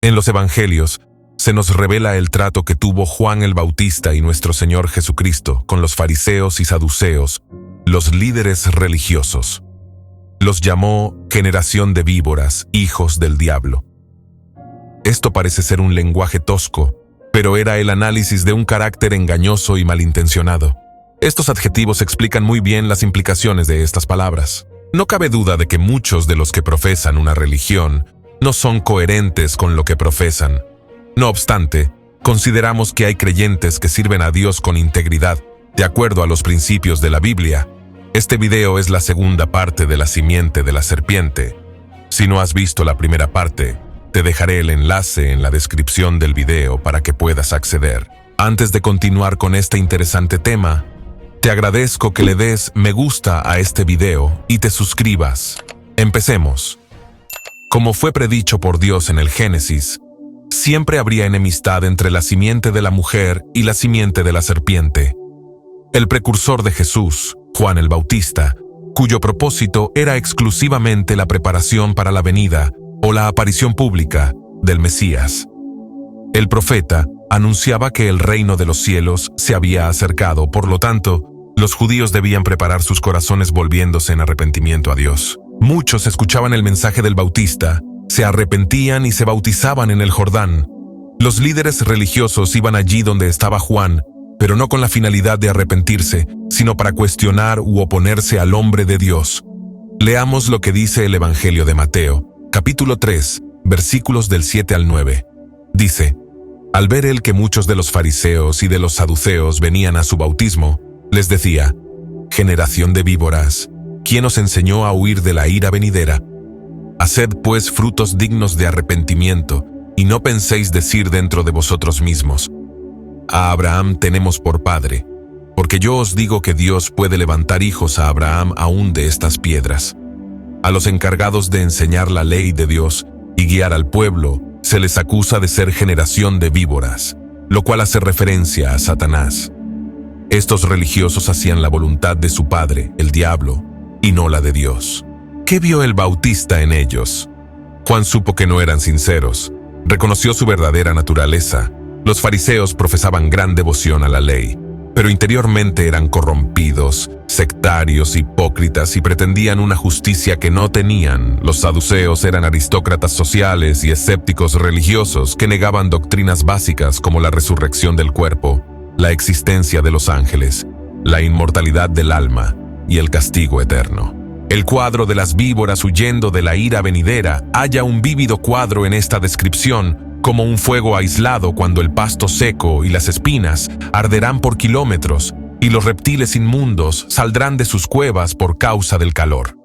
En los Evangelios se nos revela el trato que tuvo Juan el Bautista y nuestro Señor Jesucristo con los fariseos y saduceos, los líderes religiosos. Los llamó generación de víboras, hijos del diablo. Esto parece ser un lenguaje tosco, pero era el análisis de un carácter engañoso y malintencionado. Estos adjetivos explican muy bien las implicaciones de estas palabras. No cabe duda de que muchos de los que profesan una religión no son coherentes con lo que profesan. No obstante, consideramos que hay creyentes que sirven a Dios con integridad, de acuerdo a los principios de la Biblia. Este video es la segunda parte de la simiente de la serpiente. Si no has visto la primera parte, te dejaré el enlace en la descripción del video para que puedas acceder. Antes de continuar con este interesante tema, te agradezco que le des me gusta a este video y te suscribas. Empecemos. Como fue predicho por Dios en el Génesis, siempre habría enemistad entre la simiente de la mujer y la simiente de la serpiente. El precursor de Jesús, Juan el Bautista, cuyo propósito era exclusivamente la preparación para la venida o la aparición pública del Mesías. El profeta anunciaba que el reino de los cielos se había acercado, por lo tanto, los judíos debían preparar sus corazones volviéndose en arrepentimiento a Dios. Muchos escuchaban el mensaje del Bautista, se arrepentían y se bautizaban en el Jordán. Los líderes religiosos iban allí donde estaba Juan, pero no con la finalidad de arrepentirse, sino para cuestionar u oponerse al hombre de Dios. Leamos lo que dice el Evangelio de Mateo, capítulo 3, versículos del 7 al 9. Dice: al ver él que muchos de los fariseos y de los saduceos venían a su bautismo, les decía: generación de víboras, ¿quién os enseñó a huir de la ira venidera? Haced pues frutos dignos de arrepentimiento, y no penséis decir dentro de vosotros mismos: a Abraham tenemos por padre, porque yo os digo que Dios puede levantar hijos a Abraham aún de estas piedras. A los encargados de enseñar la ley de Dios y guiar al pueblo, se les acusa de ser generación de víboras, lo cual hace referencia a Satanás. Estos religiosos hacían la voluntad de su padre, el diablo, y no la de Dios. ¿Qué vio el Bautista en ellos? Juan supo que no eran sinceros, reconoció su verdadera naturaleza. Los fariseos profesaban gran devoción a la ley, pero interiormente eran corrompidos, sectarios, hipócritas y pretendían una justicia que no tenían. Los saduceos eran aristócratas sociales y escépticos religiosos que negaban doctrinas básicas como la resurrección del cuerpo, la existencia de los ángeles, la inmortalidad del alma y el castigo eterno. El cuadro de las víboras huyendo de la ira venidera halla un vívido cuadro en esta descripción, como un fuego aislado cuando el pasto seco y las espinas arderán por kilómetros y los reptiles inmundos saldrán de sus cuevas por causa del calor.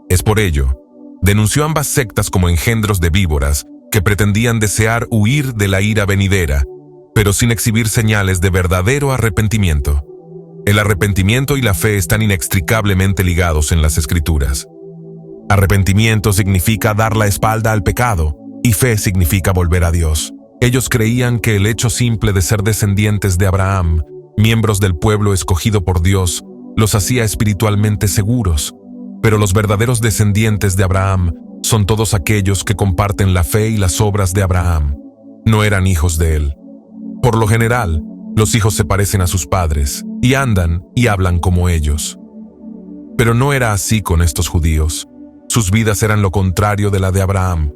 Es por ello, denunció ambas sectas como engendros de víboras que pretendían desear huir de la ira venidera, pero sin exhibir señales de verdadero arrepentimiento. El arrepentimiento y la fe están inextricablemente ligados en las Escrituras. Arrepentimiento significa dar la espalda al pecado, y fe significa volver a Dios. Ellos creían que el hecho simple de ser descendientes de Abraham, miembros del pueblo escogido por Dios, los hacía espiritualmente seguros. Pero los verdaderos descendientes de Abraham son todos aquellos que comparten la fe y las obras de Abraham. No eran hijos de él. Por lo general, los hijos se parecen a sus padres y andan y hablan como ellos. Pero no era así con estos judíos. Sus vidas eran lo contrario de la de Abraham.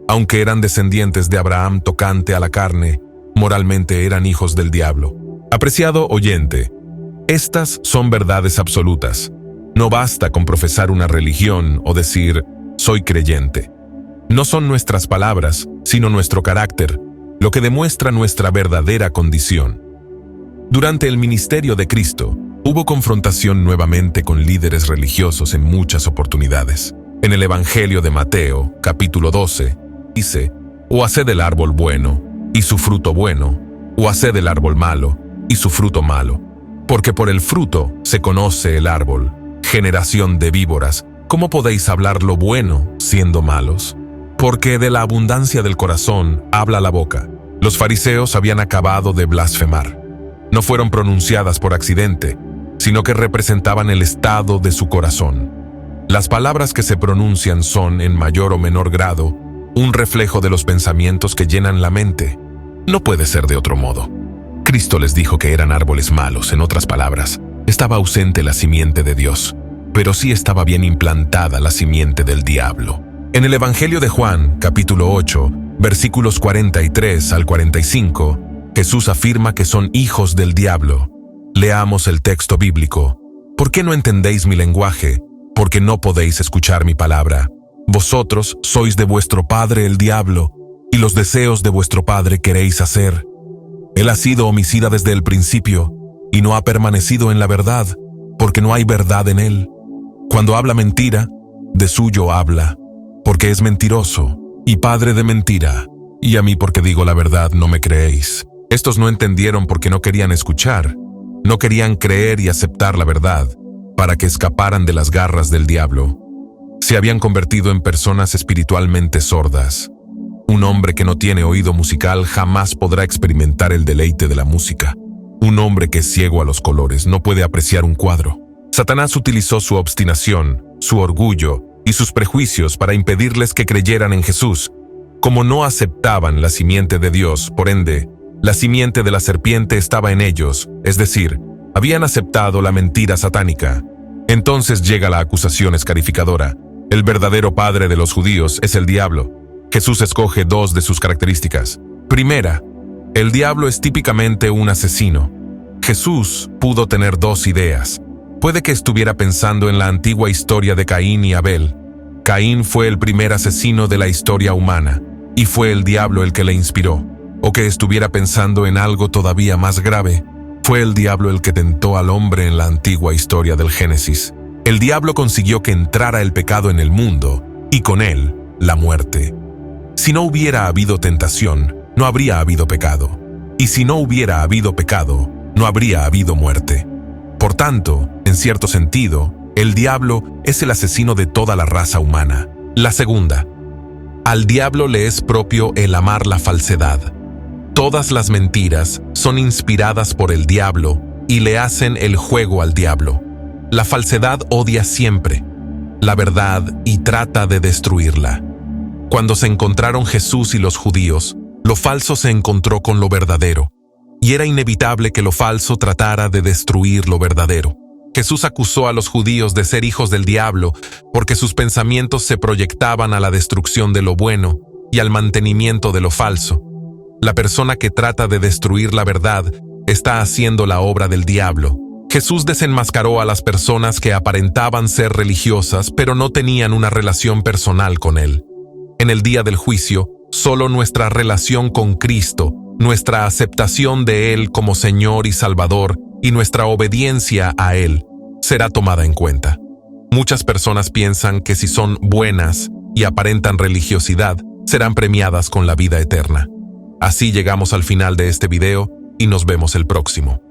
Aunque eran descendientes de Abraham tocante a la carne, moralmente eran hijos del diablo. Apreciado oyente, estas son verdades absolutas. No basta con profesar una religión o decir, soy creyente. No son nuestras palabras, sino nuestro carácter, lo que demuestra nuestra verdadera condición. Durante el ministerio de Cristo, hubo confrontación nuevamente con líderes religiosos en muchas oportunidades. En el Evangelio de Mateo, capítulo 12, dice: o haced el árbol bueno, y su fruto bueno, o haced el árbol malo, y su fruto malo. Porque por el fruto se conoce el árbol. Generación de víboras, ¿cómo podéis hablar lo bueno siendo malos? Porque de la abundancia del corazón habla la boca. Los fariseos habían acabado de blasfemar. No fueron pronunciadas por accidente, sino que representaban el estado de su corazón. Las palabras que se pronuncian son, en mayor o menor grado, un reflejo de los pensamientos que llenan la mente. No puede ser de otro modo. Cristo les dijo que eran árboles malos, en otras palabras, estaba ausente la simiente de Dios, pero sí estaba bien implantada la simiente del diablo. En el Evangelio de Juan, capítulo 8, versículos 43 al 45, Jesús afirma que son hijos del diablo. Leamos el texto bíblico. ¿Por qué no entendéis mi lenguaje? Porque no podéis escuchar mi palabra. Vosotros sois de vuestro padre el diablo, y los deseos de vuestro padre queréis hacer. Él ha sido homicida desde el principio, y no ha permanecido en la verdad, porque no hay verdad en él. Cuando habla mentira, de suyo habla, porque es mentiroso, y padre de mentira, y a mí porque digo la verdad no me creéis. Estos no entendieron porque no querían escuchar, no querían creer y aceptar la verdad, para que escaparan de las garras del diablo. Se habían convertido en personas espiritualmente sordas. Un hombre que no tiene oído musical jamás podrá experimentar el deleite de la música. Un hombre que es ciego a los colores no puede apreciar un cuadro. Satanás utilizó su obstinación, su orgullo y sus prejuicios para impedirles que creyeran en Jesús. Como no aceptaban la simiente de Dios, por ende, la simiente de la serpiente estaba en ellos, es decir, habían aceptado la mentira satánica. Entonces llega la acusación escarificadora. El verdadero padre de los judíos es el diablo. Jesús escoge dos de sus características. Primera, el diablo es típicamente un asesino. Jesús pudo tener dos ideas. Puede que estuviera pensando en la antigua historia de Caín y Abel. Caín fue el primer asesino de la historia humana, y fue el diablo el que le inspiró. O que estuviera pensando en algo todavía más grave. Fue el diablo el que tentó al hombre en la antigua historia del Génesis. El diablo consiguió que entrara el pecado en el mundo, y con él, la muerte. Si no hubiera habido tentación, no habría habido pecado. Y si no hubiera habido pecado, no habría habido muerte. Por tanto, en cierto sentido, el diablo es el asesino de toda la raza humana. La segunda, al diablo le es propio el amar la falsedad. Todas las mentiras son inspiradas por el diablo y le hacen el juego al diablo. La falsedad odia siempre la verdad y trata de destruirla. Cuando se encontraron Jesús y los judíos, lo falso se encontró con lo verdadero, y era inevitable que lo falso tratara de destruir lo verdadero. Jesús acusó a los judíos de ser hijos del diablo porque sus pensamientos se proyectaban a la destrucción de lo bueno y al mantenimiento de lo falso. La persona que trata de destruir la verdad está haciendo la obra del diablo. Jesús desenmascaró a las personas que aparentaban ser religiosas pero no tenían una relación personal con Él. En el día del juicio, solo nuestra relación con Cristo, nuestra aceptación de Él como Señor y Salvador y nuestra obediencia a Él será tomada en cuenta. Muchas personas piensan que si son buenas y aparentan religiosidad, serán premiadas con la vida eterna. Así llegamos al final de este video y nos vemos el próximo.